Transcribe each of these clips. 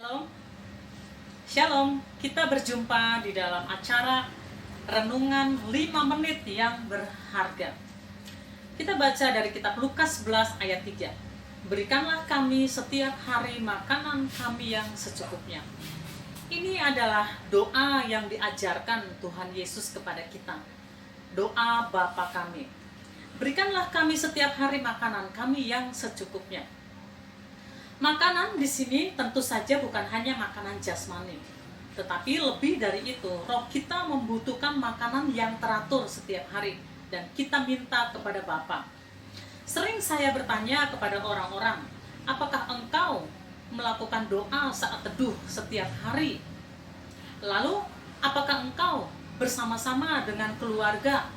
Shalom, Shalom. Kita berjumpa di dalam acara Renungan 5 Menit yang Berharga. Kita baca dari kitab Lukas 11 ayat 3. Berikanlah kami setiap hari makanan kami yang secukupnya. Ini adalah doa yang diajarkan Tuhan Yesus kepada kita. Doa Bapa kami. Berikanlah kami setiap hari makanan kami yang secukupnya. Makanan di sini tentu saja bukan hanya makanan jasmani, tetapi lebih dari itu, roh kita membutuhkan makanan yang teratur setiap hari dan kita minta kepada Bapa. Sering saya bertanya kepada orang-orang, apakah engkau melakukan doa saat teduh setiap hari? Lalu, apakah engkau bersama-sama dengan keluarga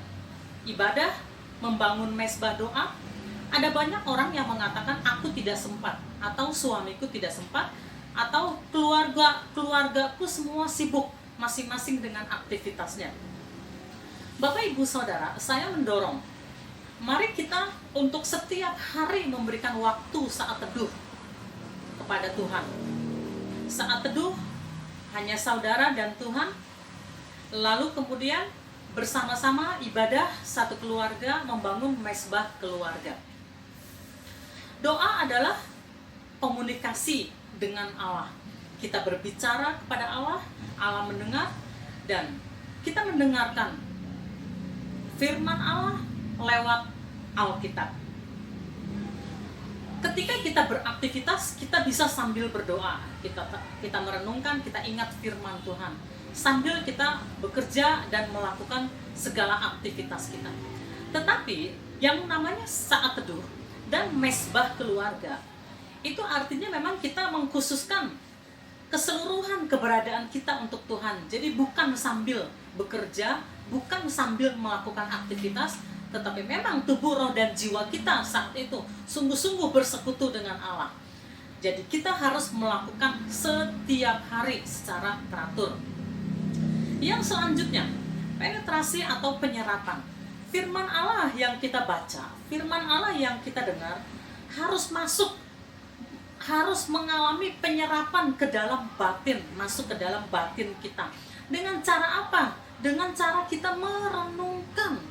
ibadah, membangun mezbah doa? Ada banyak orang yang mengatakan aku tidak sempat, atau suamiku tidak sempat, atau keluargaku semua sibuk masing-masing dengan aktivitasnya. Bapak Ibu Saudara, saya mendorong, mari kita untuk setiap hari memberikan waktu saat teduh kepada Tuhan. Saat teduh hanya saudara dan Tuhan, lalu kemudian bersama-sama ibadah satu keluarga, membangun mezbah keluarga. Doa adalah komunikasi dengan Allah. Kita berbicara kepada Allah, Allah mendengar, dan kita mendengarkan firman Allah lewat Alkitab. Ketika kita beraktivitas, kita bisa sambil berdoa. Kita merenungkan, kita ingat firman Tuhan. Sambil kita bekerja dan melakukan segala aktivitas kita. Tetapi yang namanya saat teduh dan mezbah keluarga, itu artinya memang kita mengkhususkan keseluruhan keberadaan kita untuk Tuhan. Jadi bukan sambil bekerja, bukan sambil melakukan aktivitas, tetapi memang tubuh, roh, dan jiwa kita saat itu sungguh-sungguh bersekutu dengan Allah. Jadi kita harus melakukan setiap hari secara teratur. Yang selanjutnya, penetrasi atau penyerapan. Firman Allah yang kita baca, firman Allah yang kita dengar harus masuk, harus mengalami penyerapan ke dalam batin, masuk ke dalam batin kita. Dengan cara apa? Dengan cara kita merenungkan.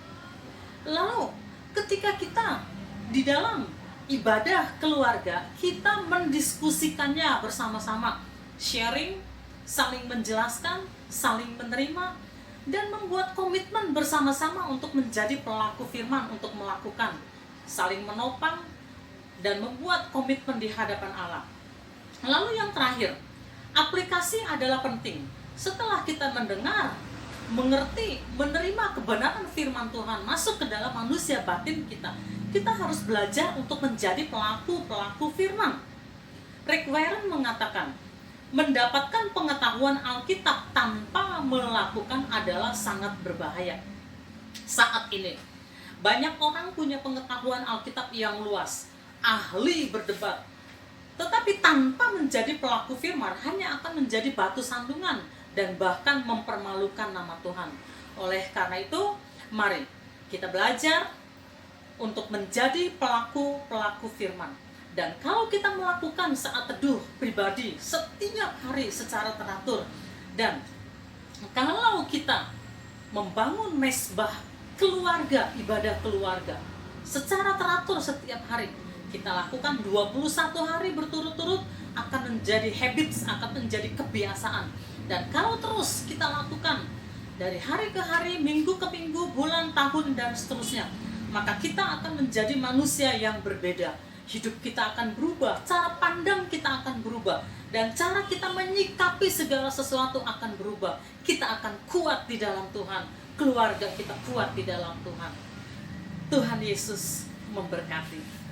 Lalu ketika kita di dalam ibadah keluarga, kita mendiskusikannya bersama-sama, sharing, saling menjelaskan, saling menerima, dan membuat komitmen bersama-sama untuk menjadi pelaku firman, untuk melakukan, saling menopang, dan membuat komitmen di hadapan Allah. Lalu yang terakhir, aplikasi adalah penting. Setelah kita mendengar, mengerti, menerima kebenaran firman Tuhan masuk ke dalam manusia batin kita, kita harus belajar untuk menjadi pelaku firman. Rick Warren mengatakan, mendapatkan pengetahuan Alkitab tanpa melakukan adalah sangat berbahaya. Saat ini, banyak orang punya pengetahuan Alkitab yang luas, ahli berdebat, tetapi tanpa menjadi pelaku firman, hanya akan menjadi batu sandungan dan bahkan mempermalukan nama Tuhan. Oleh karena itu, mari kita belajar untuk menjadi pelaku firman. Dan kalau kita melakukan saat teduh pribadi setiap hari secara teratur, dan kalau kita membangun mezbah keluarga, ibadah keluarga secara teratur setiap hari, kita lakukan 21 hari berturut-turut, akan menjadi habits, akan menjadi kebiasaan. Dan kalau terus kita lakukan dari hari ke hari, minggu ke minggu, bulan, tahun, dan seterusnya, maka kita akan menjadi manusia yang berbeda. Hidup kita akan berubah, cara pandang kita akan berubah, dan cara kita menyikapi segala sesuatu akan berubah. Kita akan kuat di dalam Tuhan, keluarga kita kuat di dalam Tuhan. Tuhan Yesus memberkati.